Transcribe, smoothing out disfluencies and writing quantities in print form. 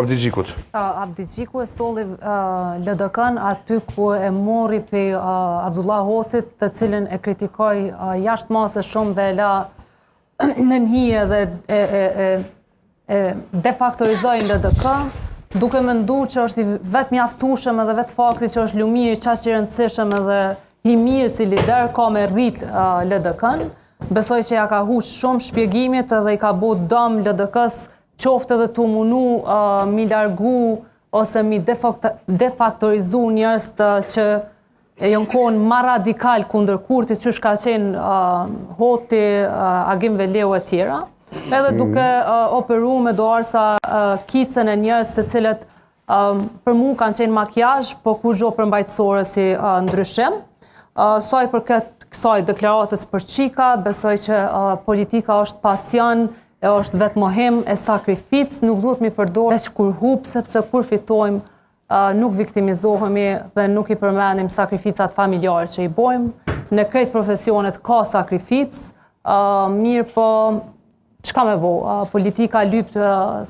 Avdigjikut? Avdigiku e stolli LDK-n aty ku e mori për Abdullah Hotit, të cilin e kritikoj jashtë mase shumë dhe e la në njëje dhe defaktorizoj LDK, duke mendu që është vetë mjaftueshëm edhe vetë fakti që është Lumiri qaq i rëndësishëm edhe i mirë si lider ka me rrit LDK-n. Besoj që ja ka huq shumë shpjegimit edhe i ka bu dëm LDK-s qoftë edhe të munu mi largu ose mi defaktorizu njerëz që janë konë ma radikal kundër Kurtit, që ka qenë Hoti, Agim Veleu e tjera. Edhe duke operu me doarsa kicën e njerëz të cilët për mu kanë qenë makjazh, po ku zho përmbajtësore si ndryshim. Saj përket kësaj deklaratës për Qika, besoj që politika është pasion, është vetë mohim e sakrificë, nuk duhet mi përdorë veç kur hup, sepse kur fitojmë nuk viktimizohemi dhe nuk i përmenim sakrificat familjare që i bojmë. Në krejt profesionet ka sakrificë, mirë po, çka me bo? Politika lypë